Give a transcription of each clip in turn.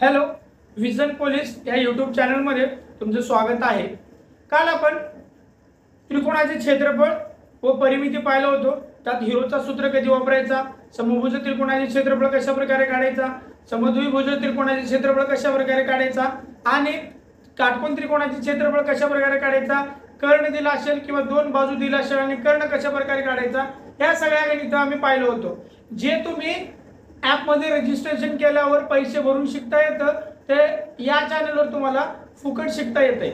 Hello, vision police या YouTube चॅनलमध्ये तुमचं स्वागत आहे। काल आपण त्रिकोणाचे क्षेत्रफळ व परिमिती पाहिलं होतं। त्यात हिरोचा सूत्र कधी वापरायचा, समभुज त्रिकोणाचे क्षेत्रफळ कशा प्रकारे काढायचा, समद्विभुज त्रिकोणाचे क्षेत्रफळ कशा प्रकारे काढायचा आणि काटकोन त्रिकोणाचे क्षेत्रफळ कशा प्रकारे काढायचा, कर्ण दिला असेल किंवा दोन बाजू दिला असेल आणि कर्ण कशा प्रकारे काढायचा, या सगळ्या गणित आम्ही पाहिलं होतं। जे तुम्ही ॲप मध्ये रजिस्ट्रेशन केल्यावर पैसे भरून शिकता येतं ते या चॅनलवर तुम्हाला फुकट शिकता येते।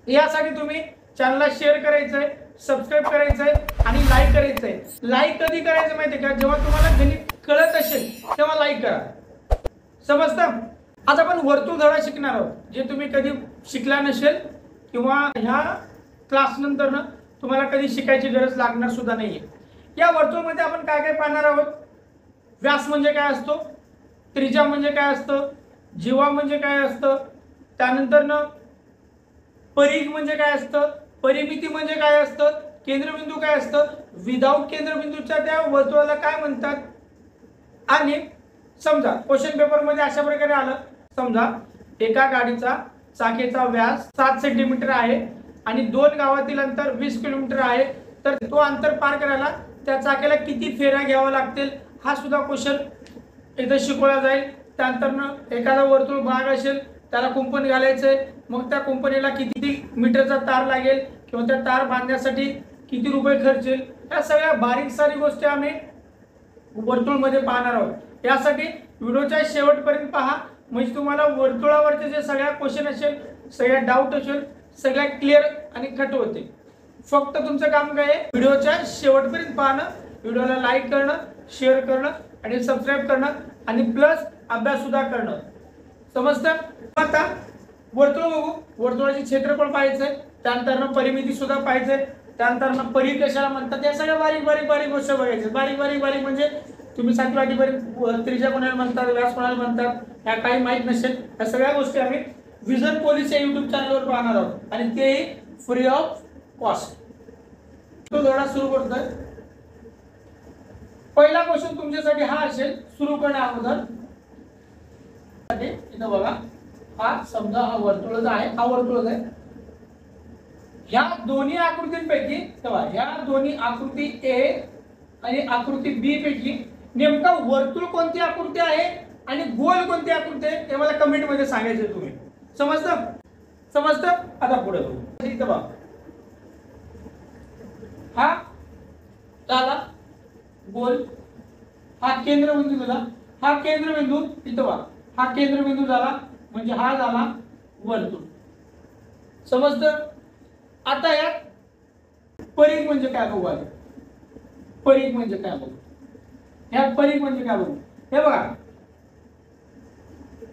यासाठी तुम्ही चॅनलला शेअर करायचंय, सबस्क्राइब करायचंय आणि लाईक करायचंय। लाईक कधी करायचं माहिती का, जेव्हा तुम्हाला गणित कळत असेल तेव्हा लाईक करा, समजतं। आज आपण वर्तुळ धडा शिकणार आहोत, जे तुम्ही कधी शिकला नसेल किंवा ह्या क्लास नंतर तुम्हाला कधी शिकायची गरज लागणार सुद्धा नाहीये। या वर्तुळमध्ये आपण काय काय पाहणार आहोत। व्यास म्हणजे काय असतो, त्रिज्या म्हणजे काय असतं, जीवा म्हणजे काय असतं, त्यानंतर परिघ म्हणजे काय असतं, परिमिती म्हणजे काय असतं, केंद्रबिंदू काय असतं, विदाउट केंद्रबिंदूच्या त्या वर्तुळाला काय म्हणतात। आणि समजा क्वेश्चन पेपर मध्ये अशा प्रकारे आलं, समजा एका गाडीचा चाकेचा व्यास 7 सेंटीमीटर आहे आणि दोन गावातील अंतर 20 किलोमीटर आहे, तर तो अंतर पार करायला त्या चाकाला किती फेऱ्या घ्याव्या लागतील हा सुद्धा क्वेश्चन इथं शिकवला जाईल। त्यानंतर एखादा वर्तुळ भाग असेल त्याला कुंपण घालायचंय, मग त्या कुंपणीला किती मीटरचा तार लागेल किंवा त्या तार बांधण्यासाठी किती रुपये खर्च येईल, या सगळ्या बारीक सारी गोष्टी आम्ही वर्तुळ मध्ये पाहणार आहोत। यासाठी व्हिडिओच्या शेवटपर्यंत पहा, म्हणजे तुम्हाला वर्तुळावरचे जे सगळ्या क्वेश्चन असेल, सगळ्या डाऊट असेल, सगळ्या क्लिअर आणि कट होते। फक्त तुमचं काम काय आहे, व्हिडिओच्या शेवटपर्यंत पाहणं, व्हिडिओला लाईक करणं, शेअर करणं आणि सबस्क्राइब करणं आणि प्लस अभ्यास सुद्धा करणं, समजतं। आता वर्तुळ बघू, वर्तुळाचे क्षेत्रफळ पाहायचंय, त्यानंतर परिमिती सुद्धा पाहायचंय, त्यानंतर परिघ कशाला म्हणतात, या सगळ्या बारीक बारीक बारीक गोष्टी बघायच्या। बारीक बारीक बारीक म्हणजे तुम्ही सातवी आठवीपर्यंत त्रिज्या कोणाला म्हणतात, व्यास कोणाला म्हणतात, ह्या काही माहित नसेल, या सगळ्या गोष्टी आम्ही विजन पोलीस या युट्यूब चॅनलवर पाहणार आहोत आणि तेही फ्री ऑफ कॉस्ट। तो धडा सुरू करतोय। पहिला क्वेश्चन तुमच्यासाठी हा असेल, सुरू करण्या अगोदर इथं बघा, हा समजा हा वर्तुळच आहे, हा वर्तुळच आहे। ह्या दोन्ही आकृतींपैकी तेव्हा ह्या दोन्ही आकृती ए आणि आकृती बी पैकी नेमका वर्तुळ कोणती आकृती आहे आणि गोल कोणती आकृती आहे हे मला कमेंट मध्ये सांगायचं तुम्ही, समजतं समजतं। आता पुढे बघू, इथं बघा हा झाला गोल, हा केंद्रबिंदू झाला, हा केंद्रबिंदू इथं बघा, हा केंद्रबिंदू झाला म्हणजे हा झाला वर्तुळ, समजतं। आता यात परिघ म्हणजे काय बघू, आले परिघ म्हणजे काय बघू, यात परिघ म्हणजे काय बघू। हे बघा,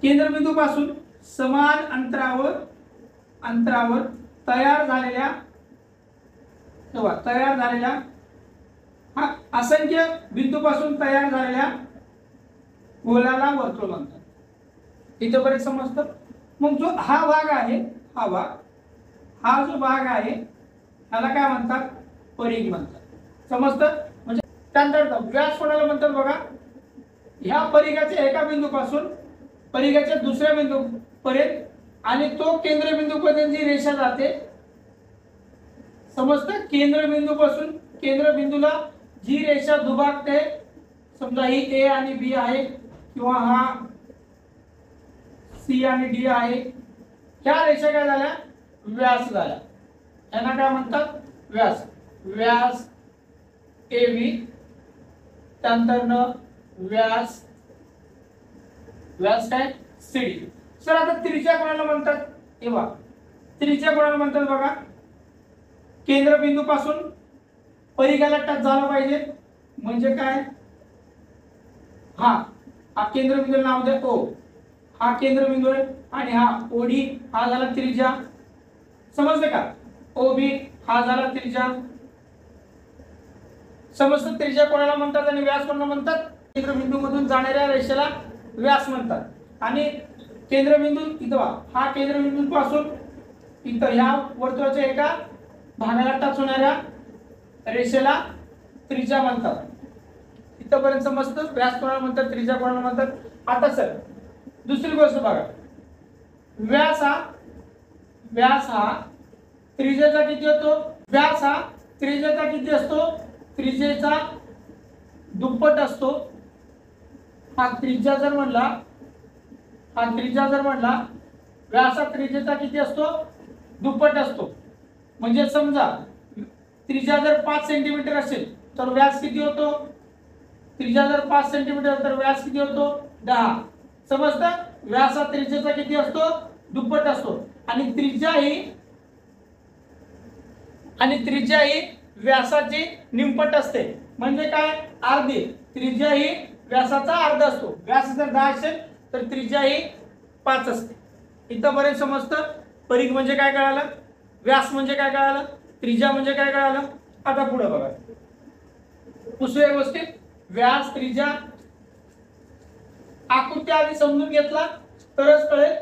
केंद्रबिंदू पासून समान अंतरावर तयार झालेल्या हा असंख्य बिंदूपासून तयार झालेल्या गोलाला वर्तुळ म्हणतात। इथपर्यंत समजतं। मग जो हा भाग आहे, हा जो भाग आहे त्याला काय म्हणतात, परिघ म्हणतात, समजतं। म्हणजे त्यानंतर व्यास कोणाला म्हणतात बघा, ह्या परिघाच्या एका बिंदूपासून परिघाच्या दुसऱ्या बिंदू पर्यंत आणि तो केंद्रबिंदू पर्यंत जी रेषा जाते, समजतं। केंद्रबिंदूपासून केंद्रबिंदूला जी रेषा दुभागते, समजा ही ए आणि बी आहे किंवा हा सी आणि डी आहे, ह्या रेषा काय झाल्या, व्यास झाल्या, यांना काय म्हणतात, व्यास। व्यास ए बी, त्यानंतर व्यास काय सी डी। सर आता त्रिज्या कोणाला म्हणतात, तेव्हा त्रिज्या कोणाला म्हणतात बघा, केंद्रबिंदू पासून परिघाला टच झाला पाहिजे, म्हणजे काय, हा केंद्रबिंदू नाव द्या ओ, हा केंद्रबिंदू आहे आणि हा ओडी, हा झाला त्रिज्या, समजलं का। ओबी हा झाला त्रिज्या, समजतं। त्रिज्या कोणाला म्हणतात आणि व्यास कोणाला म्हणतात, केंद्रबिंदू मधून जाणाऱ्या रेषेला व्यास म्हणतात आणि केंद्रबिंदू इथं, हा केंद्रबिंदू पासून इथं ह्या वर्तुळाच्या एका भागाला टच होणाऱ्या रेषेला त्रिज्या म्हणतात। इथपर्यंत समजतं। व्यास कोणाला म्हणतात, त्रिज्या कोणाला म्हणतात। आता सर दुसरी गोष्ट बघा, व्यास हा त्रिज्येचा किती होतो? व्यास हा त्रिज्येचा किती असतो? त्रिज्येचा दुप्पट असतो. हा त्रिज्या जर म्हणला व्यास हा त्रिज्येचा किती असतो? दुप्पट असतो. म्हणजे समजा त्रिज्या जर 5 सेंटीमीटर असेल तर व्यास किती होतो? त्रिज्या जर 5 सेंटीमीटर तर व्यास किती होतो? 10. समजतं? व्यास हा त्रिज्येचा किती असतो? दुप्पट असतो. आणि त्रिज्या ही व्यासाची निमपट असते. म्हणजे काय? अर्धी. त्रिज्या ही व्यासाचा अर्धा असतो. व्यास जर 10 असेल तर त्रिज्या ही 5 असते. इथपर्यंत समजतं? परिघ म्हणजे काय कळालं, व्यास म्हणजे काय कळालं, त्रिज्या म्हणजे काय कळालं. आता पुढे बघा, दुसऱ्या गोष्टी व्यास त्रिज्या आकृती आधी समजून घेतला तरच कळेल,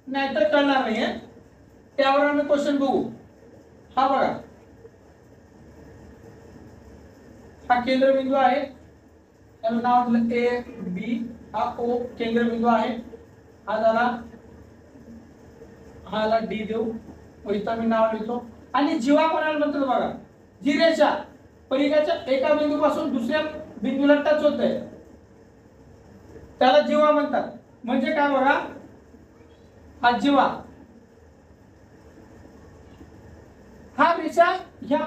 नाहीतर कळणार नाही. त्यावर आम्ही क्वेश्चन बघू. हा बघा, हा केंद्रबिंदू आहे, त्याला नाव दिलं ए बी. हा ओ केंद्रबिंदू आहे. हा झाला डी देऊ. इथं मी नाव लिहितो. आणि जीवा कोणाला म्हणतात बघा, जी रेषा परिघाच्या एका बिंदूपासून दुसऱ्या बिंदूला टच होते त्याला जीवा म्हणतात. म्हणजे काय बघा, हा जीवा, हा रेषा ह्या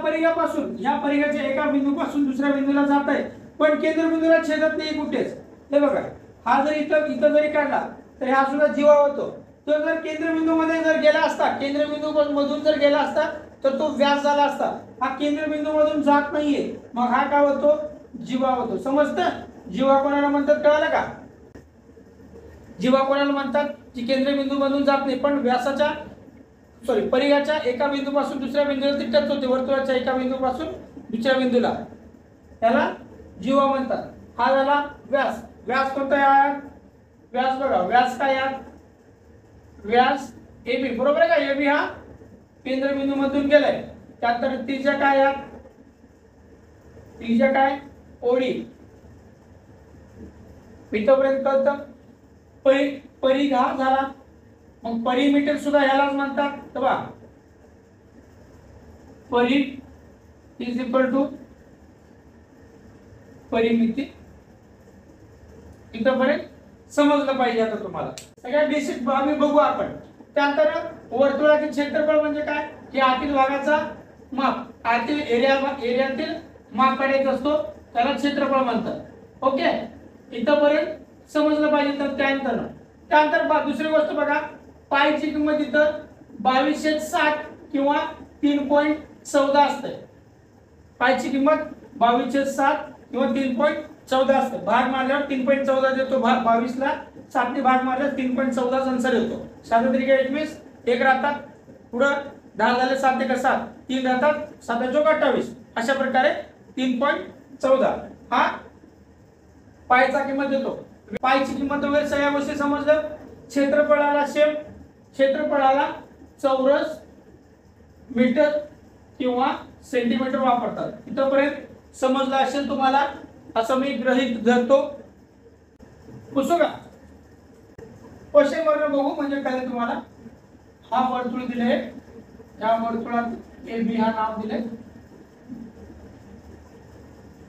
परिघाच्या एका बिंदूपासून दुसऱ्या बिंदूला जात आहे, पण केंद्रबिंदूला छेदत नाही कुठेच. हे बघा, हा जर इथं जरी काढला तर हा सुद्धा जीवा होतो. तो जर केंद्रबिंदू मध्ये जर गेला असता, केंद्रबिंदू मधून जर गेला असता तर तो व्यास झाला असता. हा केंद्रबिंदू मधून जात नाहीये, मग हा काय होतो? जीवा होतो. समजतं? जीवा कोणाला म्हणतात कळालं का? जीवा कोणाला म्हणतात? जी केंद्रबिंदू मधून जात नाही पण परिघाच्या एका बिंदूपासून दुसऱ्या बिंदूला ती टच होते. वर्तुळाच्या एका बिंदूपासून दुसऱ्या बिंदूला, त्याला जीवा म्हणतात. हा झाला व्यास. व्यास कोणता यार? व्यास बघा, व्यास काय यार? व्यास AB, बरोबर आहे का? AB हा केंद्रबिंदू मधून गेलाय. त्यानंतर त्रिज्या काय यार? त्रिज्या काय? ओडी. इथपर्यंत कळतं? परिघ हा झाला. मग परिमीटर सुद्धा ह्यालाच म्हणतात. तर बघा, परिघ इज इक्वल टू परिमिती. इथपर्यंत समजलं पाहिजे आता तुम्हाला. सगळ्या बेसिक आम्ही बघू आपण. त्यानंतर वर्तुळाचे क्षेत्रफळ म्हणजे काय? की आतील भागाचा माप, आतील एरियातील माप काढायचा असतो, त्याला क्षेत्रफळ म्हणतात. ओके, इथपर्यंत समजलं पाहिजे. तर त्यानंतर दुसरी गोष्ट बघा, पायची किंमत इथं 22/7 किंवा 3.14 असते. पायची किंमत 22/7 किंवा 3.14 असते. भाग मारल्यावर 3.14 देतो. 22 ला 7 ने भाग मारल्यावर 3.14 आन्सर येतो. 7 त्रिक 21, 1 राहतात, पुढं 10 झाले, 7 1 7, 3 राहतात, 7 चौक 28. अशा प्रकारे 3.14 हा पायचा किंमत देतो. पायची किंमत वगैरे सगळ्या गोष्टी समजलं. क्षेत्रफळाला चौरस, मीटर किंवा सेंटीमीटर वापरतात. इथपर्यंत समजलं असेल तुम्हाला, असं मी गृहीत धरतो. पुसू का? क्वेश्चन वगैरे बघू म्हणजे काय तुम्हाला. हा वर्तुळ दिले, या वर्तुळात ए बी हा नाव दिले.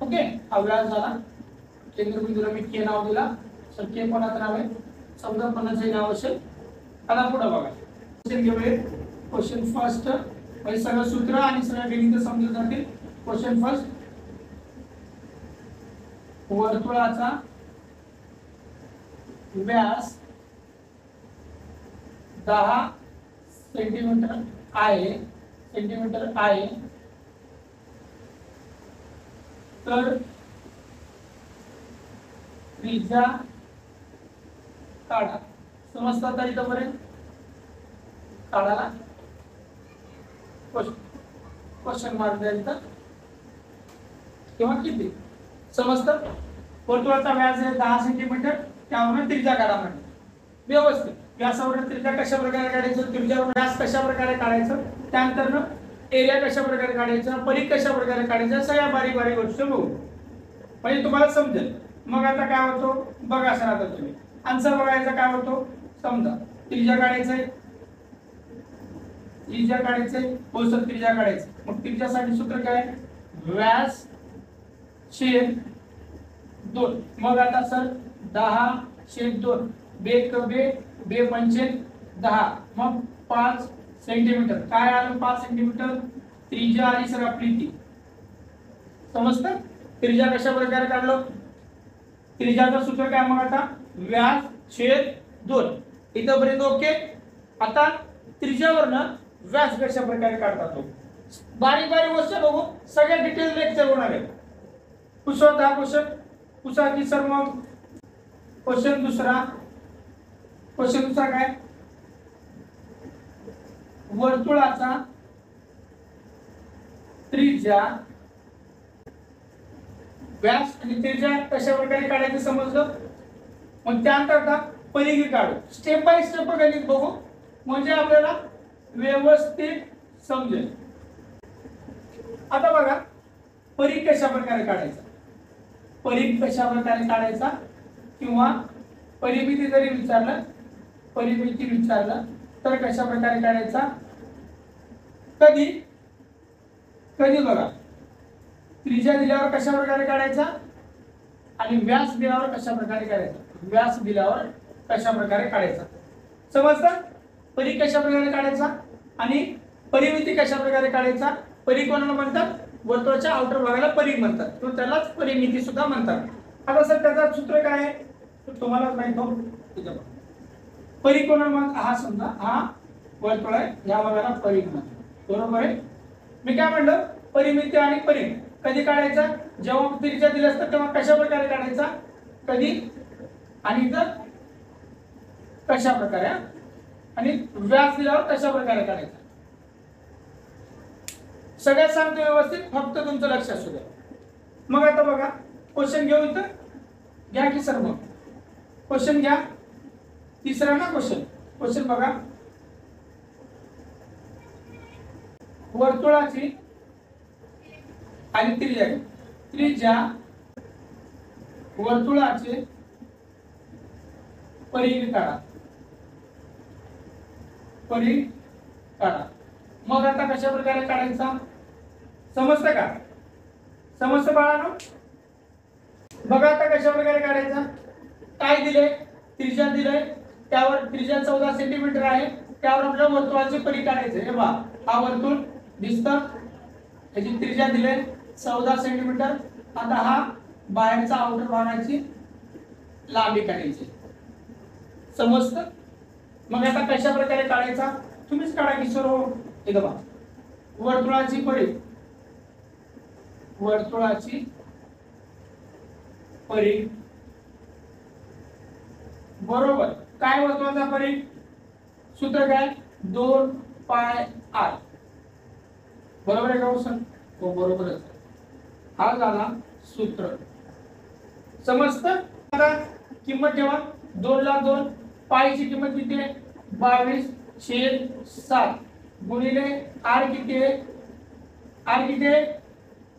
ओके, हा व्यास झाला. केंद्रबिंदूला मी के नाव दिला. सर के कोणाचं नाव आहे? समजा कोणाचे नाव असेल. आता पुढे बघा, क्वेश्चन घेऊया. क्वेश्चन फर्स्ट, म्हणजे सगळं सूत्र आणि सगळं गणित समजून जातील. क्वेश्चन फर्स्ट, वर्तुळाचा व्यास 10 सेंटीमीटर आहे, तर त्रिज्या काढा. समजता तरी इथपर्यंत काढायला क्वेश्चन मार्क द्यायचा किंवा किती समजतं. वर्तुळाचा व्यास आहे 10 सेंटीमीटर, त्यावर त्रिज्या काढा म्हणजे व्यवस्थित. व्यासावर त्रिज्या कशा प्रकारे काढायचं, त्रिज्यावर व्यास कशा प्रकारे काढायचं, त्यानंतर एरिया कशा प्रकारे काढायचा, परिघ कशा प्रकारे काढायचा, सगळ्या बारीक गोष्टी बघू म्हणजे तुम्हाला समजेल. मग आता काय होतो बघा सर. आता तुम्ही आन्सर बघायचा काय होतो. समजा त्रिज्या काढायचंय, त्रिज्या काढायचंय, सर त्रिज्या काढायचं. मग त्रिज्यासाठी सूत्र काय, व्यास छेद 2. मग आता सर 10/2 बे कबे बे पंचे 10, मग 5 सेंटीमीटर. काय आलं 5 सेंटीमीटर. त्रिज्या आली सर आपली ती. समजतं. त्रिज्या कशा प्रकारे काढलं. त्रिज्याचं सूत्र काय मग आता व्यास छेद 2. इथपर्यंत ओके. आता त्रिज्यावरनं व्यास कशा प्रकारे काढतात तो बारीक बारीक गोष्ट बघू. सगळ्या डिटेल लेक्चर होणार आहे. पुसवत हा क्वेश्चन पुसा की सर. मग क्वेश्चन दुसरा काय, वर्तुळाचा त्रिज्या व्यास आणि त्रिज्या कशा प्रकारे काढायचं समजलं. मग त्यानंतर परिघ काढू. स्टेप बाय स्टेप गणित बघू म्हणजे आपल्याला व्यवस्थित समजेल. आता बघा परिघ कशा प्रकारे काढायचा. परिघ कशा प्रकारे काढायचा किंवा परिमिती जरी विचारलं, परिमिती विचारलं तर कशा प्रकारे काढायचा. कधी कधी बघा त्रिज्या दिल्यावर कशा प्रकारे काढायचा आणि व्यास दिल्यावर कशा प्रकारे काढायचा. व्यास दिल्यावर कशा प्रकारे काढायचा समजतं. परिघ कशा प्रकारे काढायचा आणि परिमिती कशा प्रकारे काढायचा. परिघ कोणाला म्हणतात, वर्तुळाच्या आउटर भागाला परिघ म्हणतात किंवा त्यालाच परिमिती सुद्धा म्हणतात. आता सर त्याचं सूत्र काय आहे तुम्हालाच माहित हो. परिघ कोणाला म्हणतात, हा समजा हा वर्तुळ आहे, या भागाला परिघ म्हणतात. बरोबर आहे. मी काय म्हणलं परिमिती आणि परिघ कधी काढायचा, जेव्हा त्रिज्या दिली असतात तेव्हा कशा प्रकारे काढायचा कधी आणि इथं कशा प्रकारे आणि व्यास दिल्यावर कशा प्रकारे काढायचा. सगळ्यात सांगतो व्यवस्थित, फक्त तुमचं लक्ष असू द्या. मग आता बघा क्वेश्चन घेऊ. इथं घ्या की सर. मग क्वेश्चन घ्या. तिसरा ना क्वेश्चन बघा. वर्तुळाची आणि त्रिज्या वर्तुळाचे परिघ काढा. परिघ काढा. मग आता कशा प्रकारे काढायचा समजतं का. समजतं बाळांनो. बघा आता कशा प्रकारे काढायचा. काय दिले, त्रिज्या दिले, त्यावर त्रिज्या 14 सेंटीमीटर आहे, त्यावर आपल्याला वर्तुळाचे परिघ काढायचे. हे पहा हा वर्तुळ दिसतं, त्याची त्रिज्या दिले 14 सेंटीमीटर. आता हा बाहेरचा आउटर भागाची लांबी काढायची. समजतं. मग आता कशा प्रकारे काढायचा तुम्हीच काढा की सर. हे बघा वर्तुळाची परिघ, वर्तुळाची परिघ बरोबर. काय वर्तुळाचा परिघ सूत्र काय 2πr. बरोबर आहे का सर. हो बरोबरच. हा झाला सूत्र. समजतं. आता किंमत ठेवा. 2 ला 2 पायची किंमत किती आहे 22/7 गुणिले आर किती आहे. आर किती आहे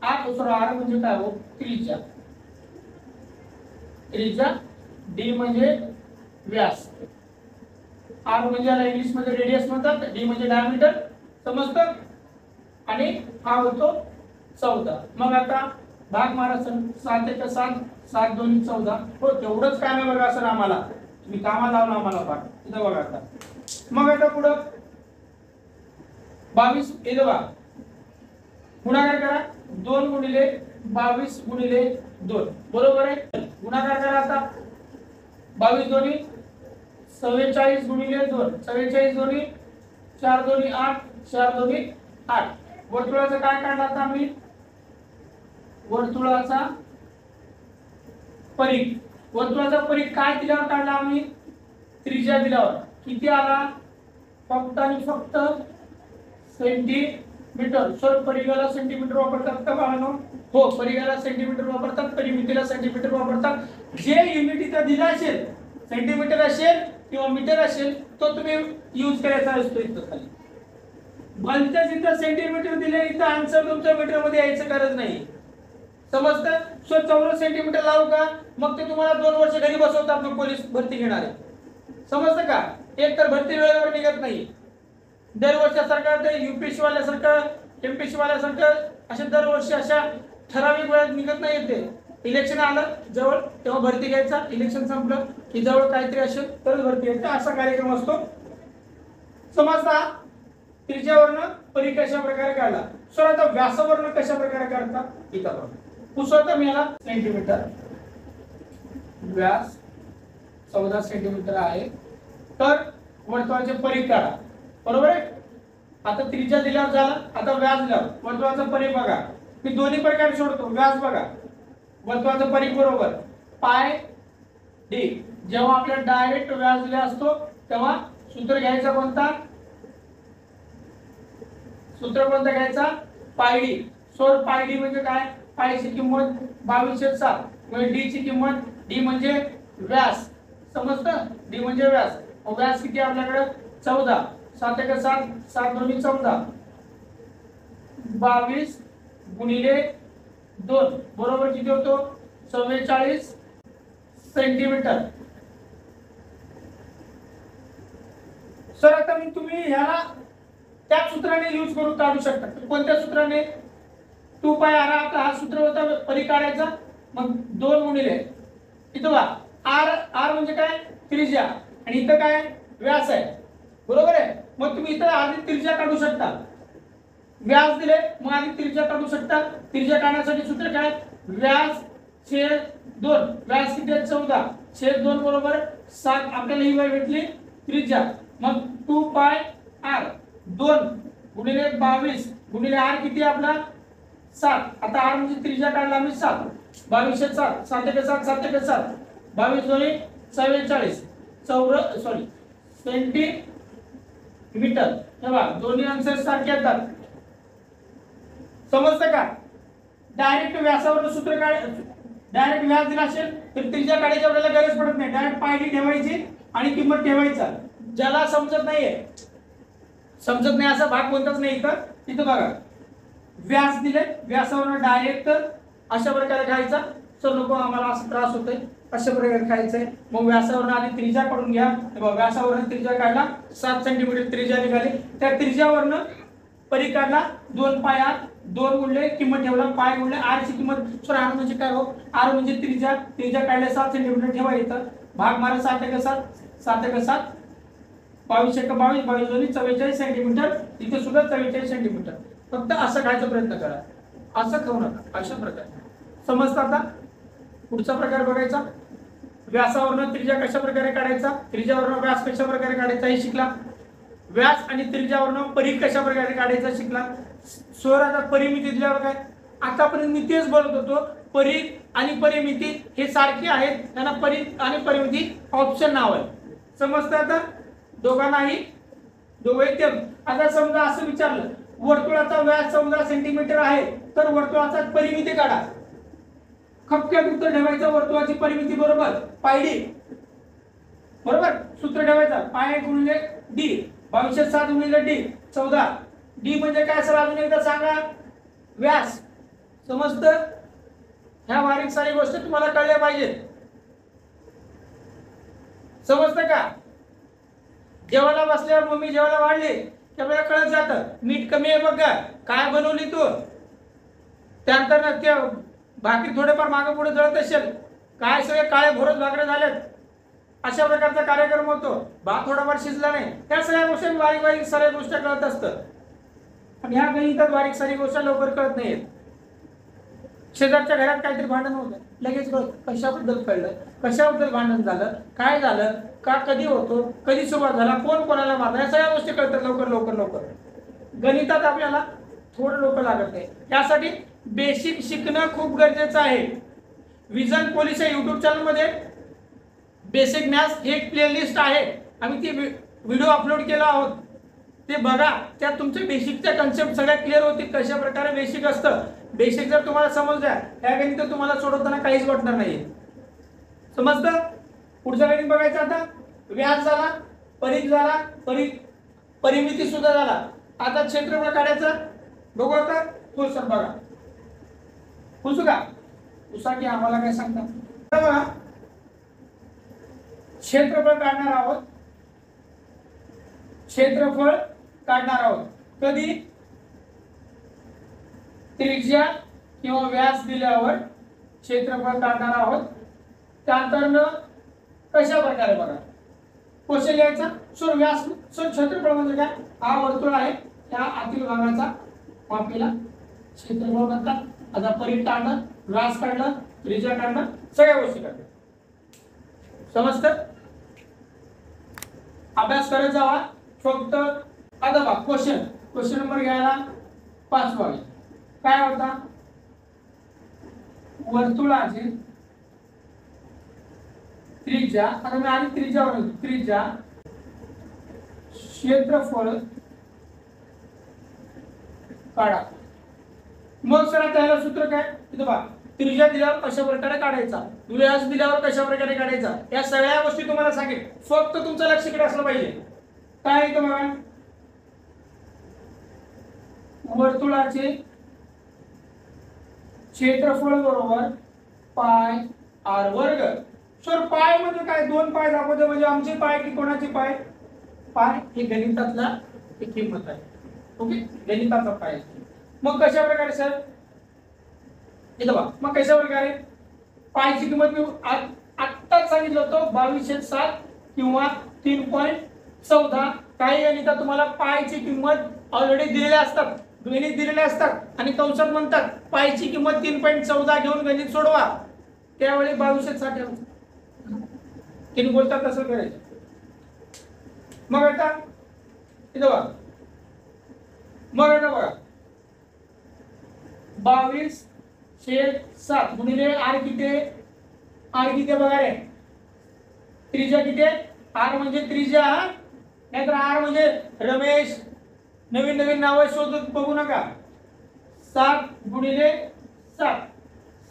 आर म्हणजे काय हो त्रिज्या. त्रिज्या डी म्हणजे व्यास, आर म्हणजे याला इंग्लिश मध्ये रेडियस म्हणतात, डी म्हणजे डायमीटर. समजतं. आणि हा होतो 14. मग आता भाग मारा सर. 7 × 7 7 2 14. हो तेवढंच काम आहे बघा सर आम्हाला. तुम्ही कामाला लावलं आम्हाला पाठ. इथं बघा आता. मग आता पुढं 22 इथं बघा गुणाकार करा. 2 गुणिले 22 गुणिले 2 बरोबर आहे. गुणाकार करा आता. 22 दोन्ही 44 गुणिले 2 44 दोन्ही 4 दोन्ही 8 4 दोन्ही 8. वर्तुळाचं काय काढलं आता आम्ही वर्तुळाचा परिघ. वर्तुळाचा परिघ काय दिल्यावर काढला आम्ही त्रिज्या दिल्यावर. किती आला फक्त आणि फक्त सेंटीमीटर. सर परिघाला सेंटीमीटर वापरतात का बाळांनो. हो परिघाला सेंटीमीटर वापरतात, परिमितीला सेंटीमीटर वापरतात. जे युनिट इथं दिला असेल सेंटीमीटर असेल किंवा मीटर असेल तो तुम्ही यूज करायचा असतो. इथं खाली भलत्याच इथं सेंटीमीटर दिले, इथं आन्सर तुमच्या मीटर मध्ये यायचं गरज नाही. समजतं? सो 14 सेंटीमीटर लावू का, मग ते तुम्हाला 2 वर्ष घरी बसवतात मग पोलीस भरती घेणारे. समजतं का? एक तर भरती वेळेवर निघत नाही, दरवर्षासारखं ते युपीएससी वाल्यासारखं एमपीएससी वाल्यासारखं असे दरवर्षी अशा ठराविक वेळात निघत नाही. ते इलेक्शन आलं जवळ तेव्हा भरती घ्यायचा, इलेक्शन संपलं की जवळ काहीतरी असेल तर भरती घ्यायचा, असा कार्यक्रम असतो. समजता? त्रिज्यावर्ण परी कशा प्रकारे काढला. सर आता व्यासावर्ण कशा प्रकारे काढता, इथं बघा. पुसवता मला सेंटीमीटर, व्यास 14 सेंटीमीटर आहे, तर वर्तुळाचे परिघ काढा. बरोबर आहे. आता त्रिज्या दिल्यावर झाला, आता व्यास दिल्यावर वर्तुळाचा परिघ बघा. मी दोन्ही प्रकारे सोडतो. व्यास बघा, वर्तुळाचा परिघ बरोबर पाय डी. जेव्हा आपल्याला डायरेक्ट व्यास दिला असतो तेव्हा सूत्र घ्यायचा कोणता, सूत्र कोणता घ्यायचा, पाय डी. सोर पाय डी म्हणजे काय, पायची किंमत 22/7 म्हणजे डी ची किंमत, डी म्हणजे व्यास. समजतं? डी म्हणजे व्यास. व्यास किती आपल्याकडे 14, 7 × 7 7 × 2 14, 22 × 2 बरोबर किती होतो, 44 सेंटीमीटर. सर आता मी तुम्ही ह्याला त्या सूत्राने यूज करून काढू शकता. कोणत्या सूत्राने, 2πr आपला हा सूत्र होता परिघ काढायचा. मग 2 गुणिले इथं बघा r, r म्हणजे काय, त्रिज्या, आणि इथं काय, व्यास आहे. बरोबर आहे. मग तुम्ही इथं आधी त्रिज्या काढू शकता. व्यास दिले मग आधी त्रिज्या काढू शकता. त्रिज्या काढण्यासाठी सूत्र काय, व्यास छेद 2. व्यास किती आहे, 14 छेद 2 बरोबर 7. आपल्याला ही वेळ भेटली त्रिज्या. मग 2πr 2 गुणिले 22 गुणिले r किती आपला 7. आता r म्हणजे त्रिज्या काढला मी 7, 22/7 7 × 7 7 × 7 22 दोन्ही 44 सेंटीमीटर. तेव्हा दोन्ही आन्सर सारखे येतात. समजतं का? डायरेक्ट व्यासावर सूत्र काढ, डायरेक्ट व्यास दिला असेल तर त्रिज्या काढायची आपल्याला गरज पडत नाही. डायरेक्ट पायरी ठेवायची आणि किंमत ठेवायचा. ज्याला समजत नाही असा भाग कोणताच नाही इथं. तिथं बघा व्यास दिले, व्यासावर डायरेक्ट अशा प्रकारे खायचा. सर नको आम्हाला असा त्रास होतोय, अशा प्रकारे खायचंय. मग व्यासावरून आधी त्रिज्या काढून घ्या. व्यासावरून त्रिज्या काढला 7 सेंटीमीटर त्रिज्या निघाली. त्या त्रिज्यावरून परिघ काढला 2πr 2 गुणले किंमत ठेवला, पाय गुणले r ची किंमत. सर r म्हणजे काय हो, r म्हणजे त्रिज्या. त्रिज्या काढल्या 7 सेंटीमीटर ठेवा इथं. भाग मारा 7 × 7 7 × 7 22 × 22 22 दोन्ही 44 सेंटीमीटर. इथे सुद्धा 44 सेंटीमीटर. फक्त असं खायचा प्रयत्न करा, असं खाऊ नका, अशा प्रकारे. समजतं? आता पुढचा प्रकार बघायचा. व्यासावरून त्रिज्या कशा प्रकारे काढायचा, त्रिज्यावरून व्यास कशा प्रकारे काढायचा हे शिकला. व्यास आणि त्रिज्यावरून परिघ कशा प्रकारे काढायचा शिकला. स्वराचा परिमिती दिल्यावर काय, आतापर्यंत मी तेच बोलत होतो, परिघ आणि परिमिती हे सारखे आहेत. त्यांना परिघ आणि परिमिती ऑप्शन नाव आहे. समजतं? आता दोघांनाही दोघे तेम. आता समजा असं विचारलं, वर्तुळाचा व्यास 14 सेंटीमीटर आहे, तर वर्तुळाचा परिमिती काढा. खपक्यात उत्तर ठेवायचं. वर्तुळाची परिमिती बरोबर पायडी, बरोबर सूत्र ठेवायचं, पाय गुणिले डी. 22/7 गुणिले डी 14. डी म्हणजे काय सर अजून एकदा सांगा, व्यास. समजतं? ह्या बारीक सारी गोष्टी तुम्हाला कळल्या पाहिजेत. समजतं का? जेवायला बसल्यावर मम्मी जेवायला वाढली की आपल्याला कळत जातं मीठ कमी आहे बघा, काय बनवली तू. त्यानंतर ते भाकरी थोडेफार मागे पुढे जळत असेल, काय सगळे काळे भोरच भाकरे झालेत, अशा प्रकारचा कार्यक्रम होतो. भात थोडाफार शिजला नाही, त्या सगळ्या गोष्टी बारीक बारीक साऱ्या गोष्टी कळत असतात. पण ह्या गणितात बारीक सारी गोष्टी लवकर कळत नाहीत. शेजारच्या घरात काहीतरी भांडण होतं, लगेच कशाबद्दल कळलं, कशाबद्दल भांडण झालं, काय झालं, का कधी होतो, कधी सुरुवात झाला, कोण कोणाला मारला, या सगळ्या गोष्टी कळतात लवकर लवकर लवकर. गणितात आपल्याला थोडं लोक लागत नाही. यासाठी बेसिक शिकणं खूप गरजेचं आहे. विजन पोलीस या युट्यूब चॅनलमध्ये बेसिक मॅथ्स हे एक प्लेलिस्ट आहे, आम्ही ती व्हिडिओ अपलोड केला आहोत, ते बघा. त्यात तुमचे बेसिकच्या कन्सेप्ट सगळ्या क्लिअर होतील, कशा प्रकारे बेसिक असतं. बेसिक जर तुम्हाला समजल्या, ह्या गणित तुम्हाला सोडवताना काहीच वाटणार नाही. समजतं? पुढचा गणित बघायचा. आता व्यास झाला, परिघ झाला, परिमिती सुद्धा झाला. आता क्षेत्रफळ काढायचं. बघू आता. हो सर बघा, पुसू का उसाकी आम्हाला काय सांगता? तर बघा क्षेत्रफळ काढणार आहोत, क्षेत्रफळ काढणार आहोत कधी? त्रिज्या किंवा व्यास दिल्यावर क्षेत्रफळ काढणार आहोत. त्यानंतर कशा प्रकारे बघा क्वेश्चन लिहायचा. सर व्यास सर क्षेत्रफळ म्हणजे काय? हा वर्तुळ आहे, त्या आतील भागाचा मापीला क्षेत्रफळ म्हणतात. आता परिघ काढणं, व्यास काढणं, त्रिज्या काढणं, सगळ्या गोष्टी काढणं. समजतं? अभ्यास करत जावा फक्त. आता बघा क्वेश्चन नंबर घ्यायला 5 आहे. काय होता? वर्तुळाची त्रिज्या, आता मी आधी त्रिज्यावर त्रिज्या क्षेत्रफळ काढा. मग सर त्याला सूत्र काय? इथं बघा त्रिज्या दिल्यावर कशा प्रकारे काढायचा, व्यास दिल्यावर कशा प्रकारे काढायचा, या सगळ्या गोष्टी तुम्हाला सांगेल. फक्त तुमचं लक्ष इकडे असलं पाहिजे. काय इथं बघा वर्तुळाचे क्षेत्रफळ बरोबर पाय आर वर्ग. सर पाय म्हणजे काय? 2 पाय दाखवते म्हणजे आमचे पाय की कोणाचे पाय? पाय हे गणितातला एक किंमत आहे. ओके, गणिताचा पाय. मग कशा प्रकारे सर? इथं बघा मग कशा प्रकारे पायची किंमत मी आत्ताच सांगितलं होतं 22/7 किंवा 3.14. काही गणितात तुम्हाला पायची किंमत ऑलरेडी दिलेल्या असतात, गणित दिलेले असतात आणि कंसात म्हणतात पायची किंमत 3.14 घेऊन गणित सोडवा. त्यावेळी 22/7 तिने बोलतात तसं करायचं. मग आता इथं बघा बघा 22/7 गुणिले आर किती? आर किती बघा रे? त्रिज्या किती? आर म्हणजे त्रिज्या, नाहीतर आर म्हणजे रमेश. नवीन नाव शोधत बघू नका. 7 गुणिले 7,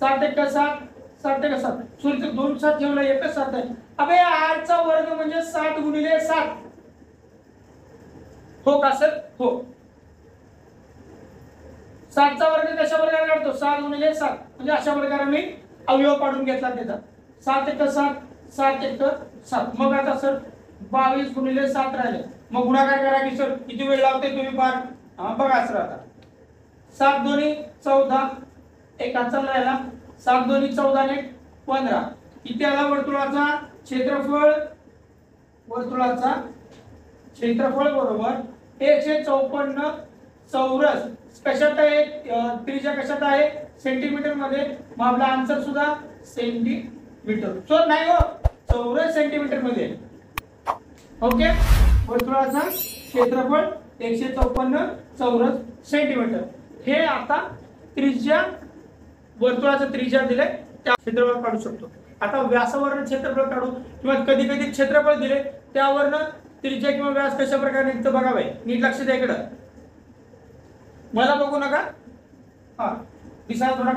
7 एक 7, 7 एक 7. सूर्य 2 7 ठेवला, एकच 7 आहे. अबे आर चा वर्ग म्हणजे 7 गुणिले 7. हो का सर? हो. 7 चा वर्ग कशा प्रकारे काढतो? 7 गुणिले 7 म्हणजे अशा प्रकारे मी अवयव पाडून घेतला त्याचा. 7 एक 7, 7 एक 7. मग आता सर 22 गुणिले 7 राहिले. मग गुणाकार करा की सर किती वेळ लावते तुम्ही पार? बघा सर आता 7 दोन्ही 14, एक हातचा राहिला. 7 दोन्ही 14 ने 15. किती आला वर्तुळाचा क्षेत्रफळ? वर्तुळाचा क्षेत्रफळ बरोबर 154 चौरस. कशात आहे? त्रिज्या कशात आहे? सेंटीमीटर मध्ये. मग आपला आन्सर सुद्धा सेंटीमीटर. सो नाही हो, चौरस सेंटीमीटर मध्ये. ओके, वर्तुळाचा क्षेत्रफळ 154 चौरस सेंटीमीटर. हे आता त्रिज्या, वर्तुळाचा त्रिज्या दिले त्या क्षेत्रफळ काढू शकतो. आता व्यासावरून क्षेत्रफळ काढू किंवा कधी कधी क्षेत्रफळ दिले त्यावरून त्रिज्या किंवा व्यास कशा प्रकारे निघतं बघावे. नीट लक्ष द्या इकडं, मला बघू नका. हा दिसा थोडा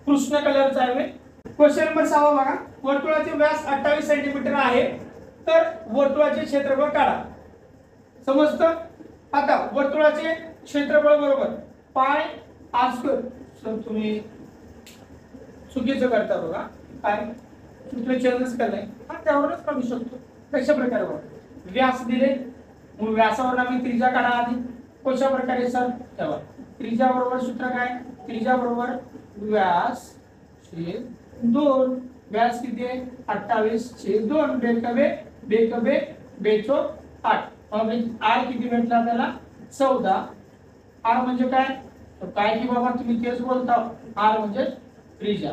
कृष्ण कलरचा आहे. क्वेश्चन नंबर 6 बघा. वर्तुळाचे व्यास 28 सेंटीमीटर आहे, तर वर्तुळाचे क्षेत्रफळ काढा. समजतं? आता वर्तुळाचे क्षेत्रफळ बरोबर पाय आर स्क्वेअर. सर तुम्ही चुकीचं करता बघा. काय सूत्र चेंजच केलंय? त्यावरच काढू शकतो. कशा प्रकारे बघा व्यास दिले, मग व्यासावर आम्ही त्रिज्या काढा आधी. कशा प्रकारे सर? तेव्हा त्रिज्या बरोबर सूत्र काय? त्रिज्या बरोबर व्यास छेद 2. व्यास किती आहे? 28/2. बेकबे बेचो 8. आर किती भेटला आपल्याला? 14. आर म्हणजे काय? काय की बाबा तुम्ही तेच बोलता. आर म्हणजे त्रिज्या.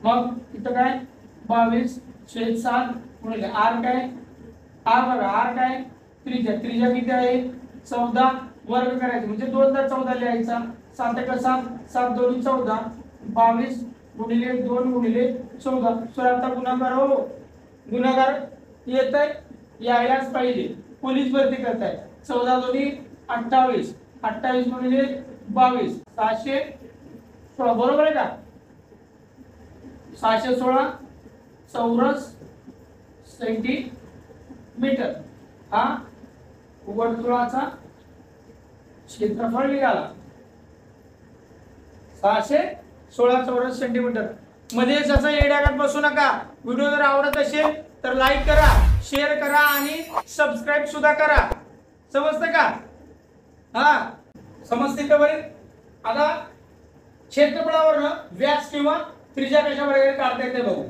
मग इथं काय? 22/7 गुणिले आर काय? आर बघा, आर काय? त्रिज्या. त्रिज्या किती आहे? 14. वर्ग करायचं म्हणजे 2दा 14 लिहायचा. 7 एक 7, 7 दोन्ही 14. 22 गुणिले 2 गुणिले 14. सर आता गुणाकार हो, गुणाकार येत आहे, यायलाच पाहिजे. पोलीस भरती करताय. 14 दोन्ही 28, 28 गुणिले 22 616. बरोबर आहे का? 616 चौरस सेंटीमीटर हा वर्तुळाचा क्षेत्रफळ निघाला. 616 चौरस सेंटीमीटर. मध्ये जसा येड्यागत बसू नका. व्हिडिओ जर आवडत असेल तर लाईक करा, शेअर करा आणि सबस्क्राईब सुद्धा करा. समजतं का? हा, समजते का बरे? आता क्षेत्रफळावरनं व्यास किंवा त्रिज्या कशा प्रकारे काढता येते बघू.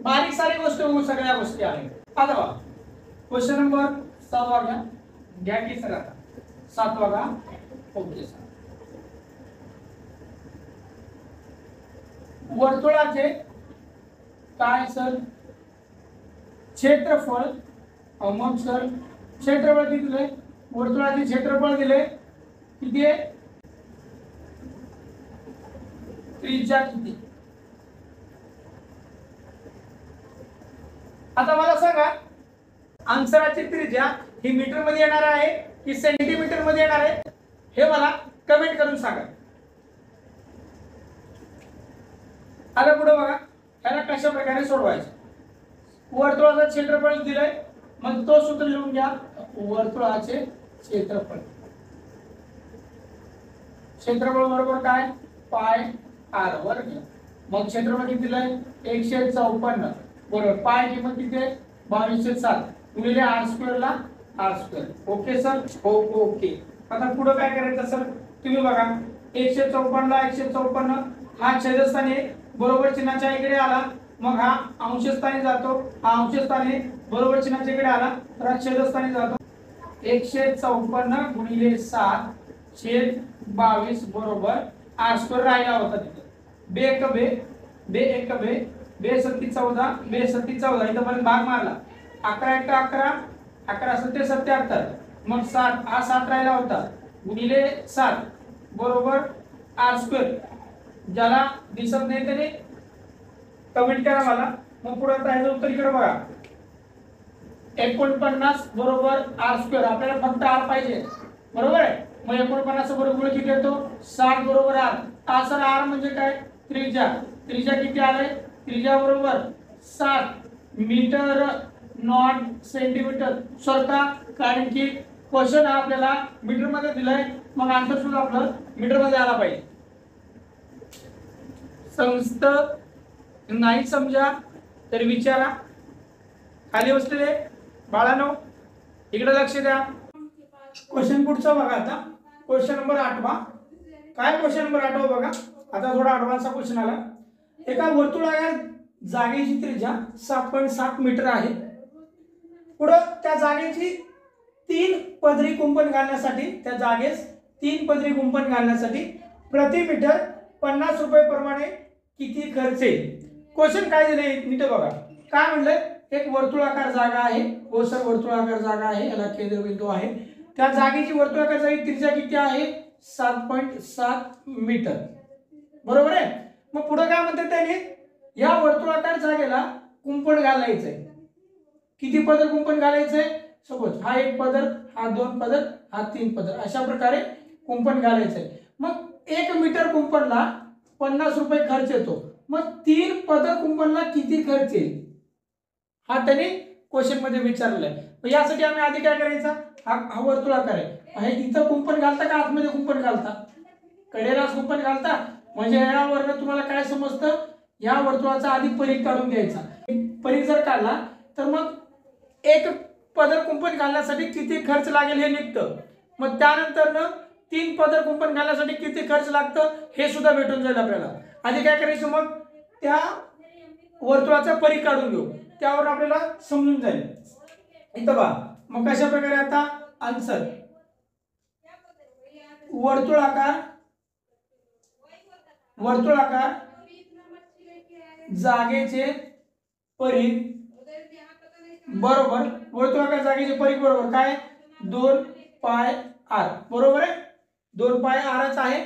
बारीक सारी गोष्टी बघू, सगळ्या गोष्टी आहेत. आता बघा क्वेश्चन नंबर 7 घ्या की सर. आता 7 ओके सर. वर्तुळाचे काय सर क्षेत्रफळ, मग सर क्षेत्रफळ किती दिले? वर्तुळाचे क्षेत्रफळ दिले किती आहे, त्रिज्या किती? आता मला सांगा अंतराची त्रिज्या ही मीटर मध्ये येणार आहे की सेंटीमीटर मध्ये येणार आहे, हे मला कमेंट करून सांगा. आता पुढे बघा याला कशा प्रकारे सोडवायचं. वर्तुळाचं क्षेत्रफळ दिलंय, मग तो सूत्र लिहून घ्या. वर्तुळाचे क्षेत्रफळ, क्षेत्रफळ बरोबर काय, पाय आर वर्ग. मग क्षेत्रफळ किती दिलंय 154 बरोबर. पाय किंमत किती आहे 2207 गुणिले आर स्क्वेअर ला आर स्क्वेअर. ओके सर, हो ओके. आता पुढे काय करायचं सर, तुम्ही बघा 154 ला 154 हा छेदस्थानी बरोबर चिन्हाच्या इकडे आला, मग हा अंशस्थानी जातो, हा अंशस्थानी बरोबर चिन्हाच्या इकडे आला तर हा छेदस्थानी जातो. 154 गुणिले 7 छेद 22 बरोबर आर स्क्वेअर राहिला होता तिथे. बे एक बे, बे एक बे, बे सत्ती 14, बे सत्ती 14 इथं पर्यंत भाग मारला. 11 एक 11, 11 सत्ते 77, मग 7 हा 7 राहिला होता गुणिले 7 बरोबर आर स्क्वेअर. ज्याला दिसत नाही त्याने कमेंट करा मला. मग पुढे राहायचं उत्तर इकडे बघा 49 बरोबर आर स्क्वेअर. आपल्याला फक्त आर पाहिजे बरोबर आहे. मग 49 बरोबर किती येतो 60 बरोबर आर. हा सर आर म्हणजे काय, त्रिज्या. त्रिज्या किती आले, त्रिज्या बरोबर 7 मीटर नॉट सेंटीमीटर. स्वतः कारण की क्वेश्चन हा आपल्याला मीटर मध्ये दिलाय, मग आन्सर सुद्धा आपलं मीटर मध्ये आला पाहिजे. समजत नाही समजा तर विचारा. खाली बसलेले बाळांनो इकडे लक्ष द्या. क्वेश्चन पुढचा बघा. आता क्वेश्चन नंबर 8. काय क्वेश्चन नंबर 8 बघा. आता थोडा ऍडव्हान्सचा क्वेश्चन आला. एका वर्तुळाकार जागेची त्रिज्या 7.7 मीटर आहे. पुढे त्या जागेची 3 पदरी कुंपण घालण्यासाठी, त्या जागेस 3 पदरी कुंपण घालण्यासाठी प्रति मीटर 50 रुपये प्रमाणे किती खर्च येईल. क्वेश्चन काय दिले नीट बघा. काय म्हणलंय, एक वर्तुळाकार जागा आहे, ओसर वर्तुळाकार जागा आहे, याला केंद्रबिंदू आहे. त्या जागेची वर्तुळाकार जागी त्रिज्या किती आहे 7.7 मीटर बरोबर आहे. मग पुढे काय म्हणतात त्याने, या वर्तुळाकार जागेला कुंपण घालायचंय. किती पदर कुंपण घालायचंय, सपोज हा 1 पदर, हा 2 पदर, हा 3 पदर, अशा प्रकारे कुंपण घालायचंय. मग 1 मीटर कुंपणला 50 रुपये खर्च येतो. मग 3 पदर कुंपणला किती खर्च येईल हा त्याने क्वेश्चन मध्ये विचारलेला आहे. यासाठी आम्ही आधी काय करायचा, हा वर्तुळाकार आहे, इथं कुंपण घालता का आतमध्ये कुंपण घालता, कडेलाच कुंपण घालता. म्हणजे यावरनं तुम्हाला काय समजतं, या वर्तुळाचा आधी परिघ काढून घ्यायचा. परिघ जर काढला तर मग 1 पदर कुंपण घालण्यासाठी किती खर्च लागेल हे निघतं. मग त्यानंतर 3 पदर कुंपण घालण्यासाठी किती खर्च लागतं हे सुद्धा भेटून जाईल आपल्याला. आधी काय करायचं, मग त्या वर्तुळाचा परिघ काढून घेऊ, त्यावर आपल्याला समजून जाईल. इथं बघा मग कशा प्रकारे आता आन्सर वर्तुळाकार जागेचे परिघ बरोबर, वर्तुळाकार जागेचे परिघ बरोबर काय 2 पाय आर बरोबर आहे. 2 पाय आरच आहे.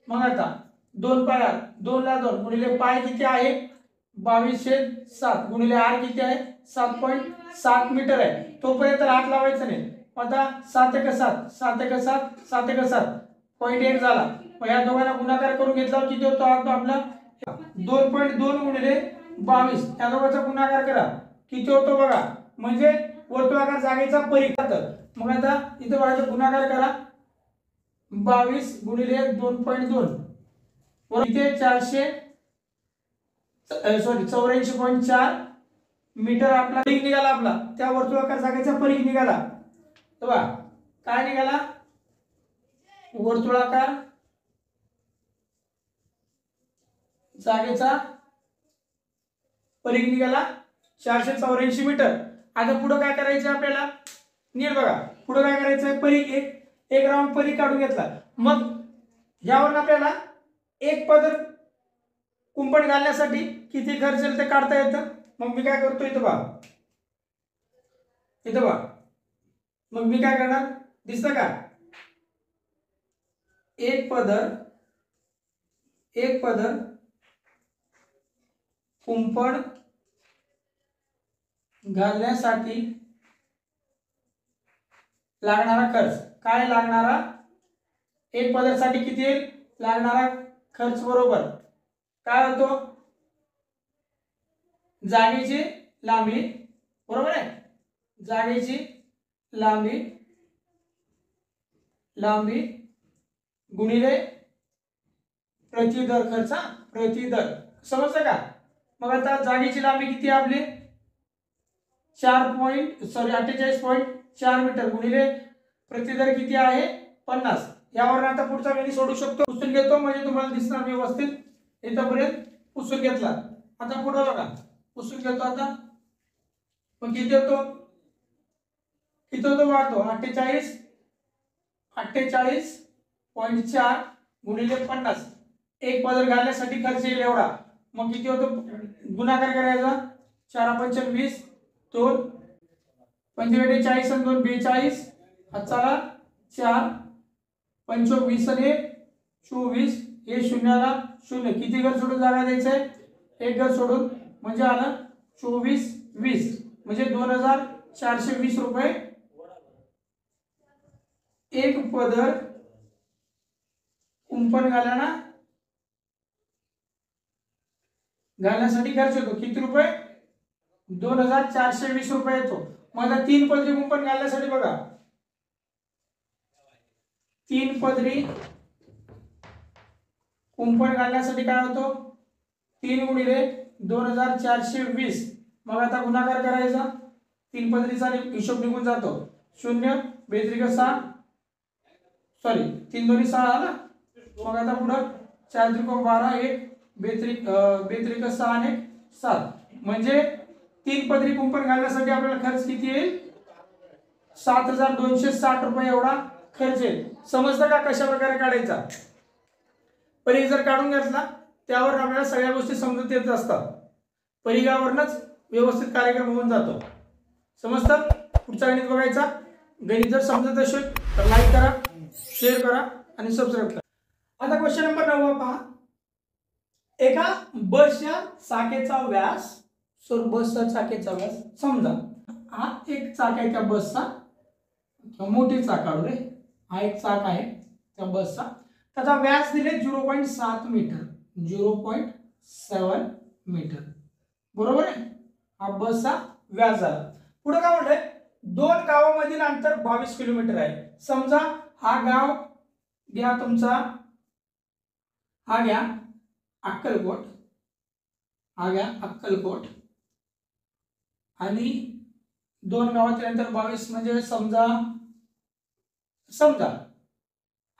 मग आता 2 पाय आर, 2 ला 2 गुणिले पाय किती आहे 22/7 गुणिले आर किती आहे 7.7 मीटर आहे. तोपर्यंत हात लावायचा नाही. आता 7 × 7 7 × 7 7 × 7 0.1 झाला. मग या दोघांना गुणाकार करून घेतला किती होतो आपला 2.2 गुणिले 22, या दोघांचा गुणाकार करा किती होतो बघा, म्हणजे वर्तुळाकार जागेचा परिघ. मग आता इथे बघा गुणाकार करा 22 गुणिले 2.2 इथे 84.4 मीटर आपला परिघ निघाला, आपला त्या वर्तुळाकार जागेचा परिघ निघाला. तेव्हा काय निघाला? वर्तुळाकार जागेचा परिघ निघाला 484 मीटर. आता पुढे काय करायचं आपल्याला? नीट बघा, पुढे काय करायचं? परिघ एक राऊंड परिघ काढून घेतला. मग यावर आपल्याला एक पदर कुंपण घालण्यासाठी किती खर्च येईल ते काढता येतं. मग मी काय करतो, इथं बघा, मग मी काय करणार दिसतं का? एक पदर कुंपण घालण्यासाठी लागणारा खर्च काय लागणारा? एक पदरसाठी किती येईल लागणारा खर्च बरोबर काय होतो? जागेची लांबी, बरोबर आहे, जागेची लांबी गुणिले प्रतिदर खर्च, प्रतिदर. समजलं का? मग आता जागेची लांबी किती आहे आपली? 48.4 मीटर गुणिले प्रतिदर किती आहे? 50. यावर आता पुढचा गणित सोडू शकतो. पुसून घेतो म्हणजे तुम्हाला दिसणार व्यवस्थित. इथपर्यंत पुसून घेतला. आता पुढे बघा, पुसून घेतो आता. मग किती होतो? वाढतो 48.4 गुणिले 50. एक पदर घालण्यासाठी खर्च येईल एवढा. मग किती होतो? गुणाकार करायचा. 4×5 = 20, 2 45 आणि 2 42. चला 4 25 आणि 24. हे शून्याला शून्य. किती घर सोडून जागा द्यायचंय? एक घर सोडून. म्हणजे आलं 24 20 म्हणजे 2420 रुपये एक पदर कुंपण घालण्यासाठी खर्च येतो. किती रुपये? 2420 रुपये येतो. मग आता 3 पदरी कुंपण घालण्यासाठी बघा, 3 पदरी कुंपण घालण्यासाठी काय होतो? 3 गुणिले 2420. मग आता गुणाकार करायचा. 3 पदरीचा हिशोब निघून जातो. 0 बेत्रिक 6, सॉरी 3 2 6 आला. मग आता पुढं 4 त्रिक 12, 1 बेत्रिक 6 आणि 7. म्हणजे 3 पदरी कुंपण घालण्यासाठी आपल्याला खर्च किती येईल? 7260 रुपये एवढा खर्च येईल. समजतं का कशा प्रकारे काढायचा? परिघ जर काढून घेतला त्यावर आपल्याला सगळ्या गोष्टी समजून येत असतात. परिघावरनच व्यवस्थित कार्यक्रम होऊन जातो. समजतं? पुढचा गणित बघायचा. गणित जर समजत असेल तर लाईक करा, शेअर करा आणि सबस्क्राईब करा. आता क्वेश्चन नंबर 9 पहा. एका बसच्या चाकाचा व्यास, बसचा चाकाचा व्यास समजा हा एक चाक आहे त्या बसचा, मोठी चाक काढू रे. हा एक चाक आहे त्या बसचा. त्याचा व्यास दिले 0.7 मीटर, 0.7 मीटर, बरोबर आहे. हा बसचा व्यास झाला. पुढे काय म्हटलंय? 2 गावांमधील अंतर 22 किलोमीटर आहे. समजा हा गाव घ्या तुमचा, हा घ्या अक्कलकोट, हा घ्या अक्कलकोट आणि 2 गावातील अंतर 22 म्हणजे समजा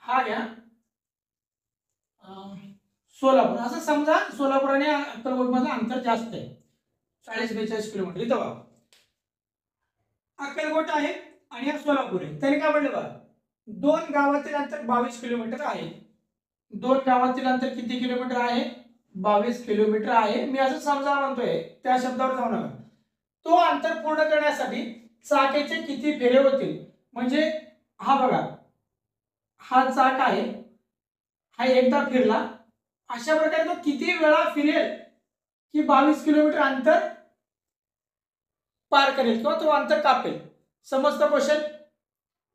हा घ्या सोलापूर. असं समजा सोलापूर आणि अक्कलकोट मधलं अंतर जास्त आहे, 40-42 किलोमीटर. इथं बघा अक्कलकोट आहे आणि हा सोलापूर आहे. त्याने काय म्हटलं बघा, 2 गावातील अंतर 22 किलोमीटर आहे. 2 गावातील अंतर किती किलोमीटर आहे? 22 किलोमीटर आहे. मी असं समजा म्हणतोय, त्या शब्दावर जाऊ नका. तो अंतर पूर्ण करण्यासाठी चाकाचे किती फेरे होतील? म्हणजे हा बघा, हा चाक आहे, हा एकदा फिरला, अशा प्रकारे तो किती वेळा फिरेल की 22 किलोमीटर अंतर पार करेल किंवा तो अंतर कापेल. समजतं क्वेश्चन?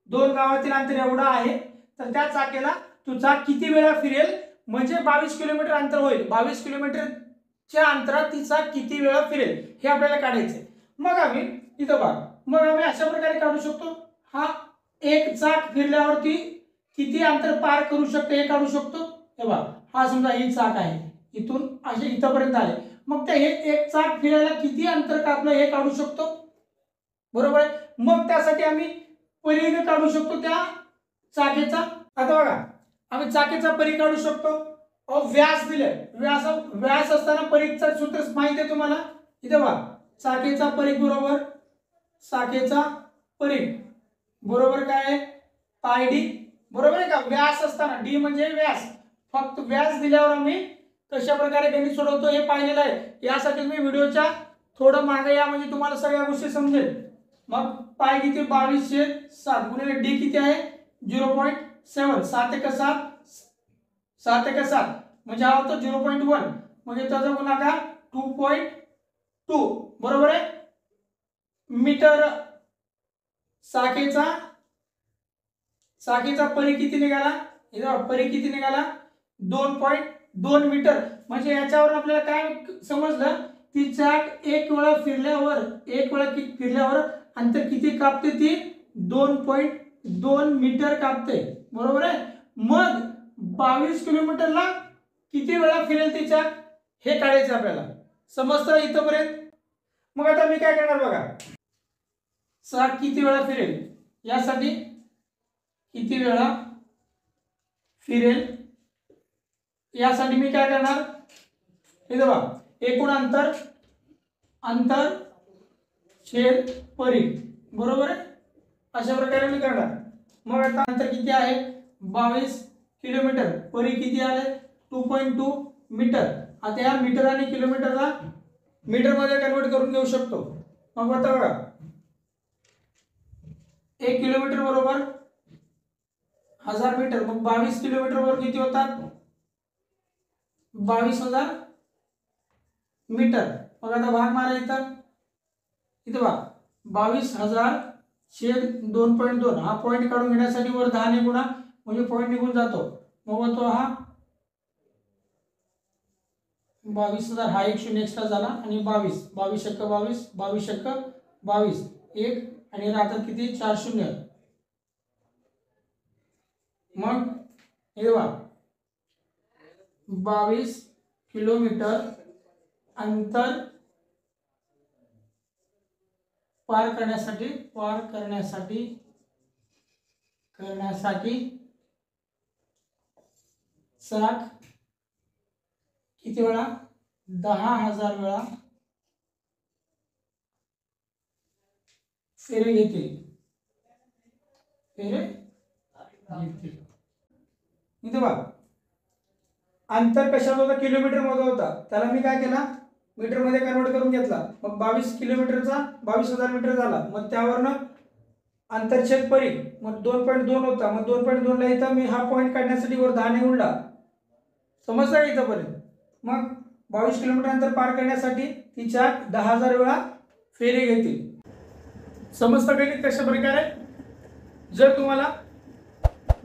2 गावातील अंतर एवढं आहे तर त्या चाकेला तो चाक किती वेळा फिरेल म्हणजे 22 किलोमीटर अंतर होईल. 22 किलोमीटरच्या अंतरात ती चाक किती वेळा फिरेल हे आपल्याला काढायचंय. मग आम्ही इथं बघा, मग आम्ही अशा प्रकारे काढू शकतो. हा एक चाक फिरल्यावरती किती अंतर पार करू शकतो हे काढू शकतो. हे बघा, हा समजा ही चाक आहे, इथून असे इथपर्यंत आले, मग ते हे एक चाक फिरायला किती अंतर कापलं हे काढू शकतो, बरोबर आहे. मग त्यासाठी आम्ही परिघ काढू शकतो त्या चाकेचा. आता बघा आम्ही चाकेचा परिघ काढू शकतो. व्यास दिले, व्यास असताना परिघचं सूत्र माहिती आहे तुम्हाला. इथे बघा चाकेचा परिघ बरोबर चाकेचा परिघ बरोबर काय आहे पाय डी, बरोबर आहे का. व्यास असताना डी म्हणजे व्यास, फक्त व्यास दिल्यावर आम्ही कशा प्रकारे गणित सोडवतो हे पाहिलेलं आहे. यासाठी तुम्ही व्हिडिओच्या थोडं मागे या म्हणजे तुम्हाला सगळ्या गोष्टी समजेल. मग पाय किती 22/7 गुणिले डी किती आहे 0.7, 7 × 7 × 7 म्हणजे हा होतो 0.1 म्हणजे त्याचा गुणाकार 2.2 बरोबर आहे मीटर. साखेचा परिघ किती निघाला, इथे परिघ किती निघाला 2.2 मीटर. म्हणजे याच्यावर आपल्याला काय समजलं ती चाक एक वेळा फिरल्यावर अंतर किती कापते, ती 2.2 मीटर कापते, बरोबर आहे. मग 22 किलोमीटरला किती वेळा फिरेल ती चाक हे काढायचं आपल्याला, समजतं इथपर्यंत. मग आता मी काय करणार बघा, चाक किती वेळा फिरेल यासाठी किती वेळा फिरेल यासाठी मी काय करणार, हे बघा एकूण अंतर छेद परिघ, बरोबर आहे. अशा प्रकारे मी करणार. मग आता अंतर किती आहे 22 किलोमीटर, परिघ किती आले 2.2 मीटर. आता या मीटर आणि किलोमीटरला मीटर मध्ये कन्वर्ट करून घेऊ शकतो. मग आता बघा 1 किलोमीटर बरोबर 1000 मीटर, मग 22 किलोमीटर बरोबर किती होतात 22,000 मीटर. मग आता भाग मारा इथं बघा 22,000 छेद 2.2 हा पॉईंट काढून घेण्यासाठी वर 10 ने गुणा म्हणजे पॉईंट निघून जातो. मग होतो हा 22,000 हा एक शून्य एक्स्ट्रा झाला आणि 22 22 × 22 22 × 22 1 आणि राहतात किती 4 शून्य. मग हे बघा 22 किलोमीटर अंतर पार करण्यासाठी चाक किती वेळा 10,000 वेळा फेरे घेतील. इथे बघा अंतर कशात होता किलोमीटर मध्ये होता, त्याला मी काय केला मीटर मध्ये कन्वर्ट करून घेतला. मग 22 किलोमीटरचा 22,000 मीटर झाला. मग त्यावरनं अंतरछेद परिघ मग 2.2 होता, मग 2.2 ला इथं मी हा पॉईंट काढण्यासाठी वर 10 ने गुणला, समजलं का इथंपर्यंत. मग 22 किलोमीटर अंतर पार करण्यासाठी ती चाक 10,000 वेळा फेरी घेतील. समजतं गणित कशा प्रकारे. जर तुम्हाला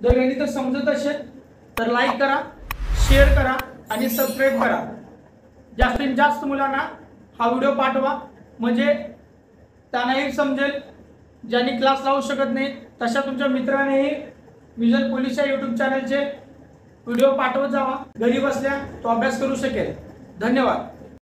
गणित समजत असेल तर लाईक करा, शेअर करा आणि सबस्क्राईब करा. जास्तीत जास्त मुलांना हा व्हिडिओ पाठवा म्हणजे त्यांनाही समजेल. ज्यांनी क्लास लावू शकत नाही तशा तुमच्या मित्रांनीही विजन पोलीसच्या यूट्यूब चॅनलचे व्हिडिओ पाठवत जावा. घरी बसल्या तो अभ्यास करू शकेल. धन्यवाद.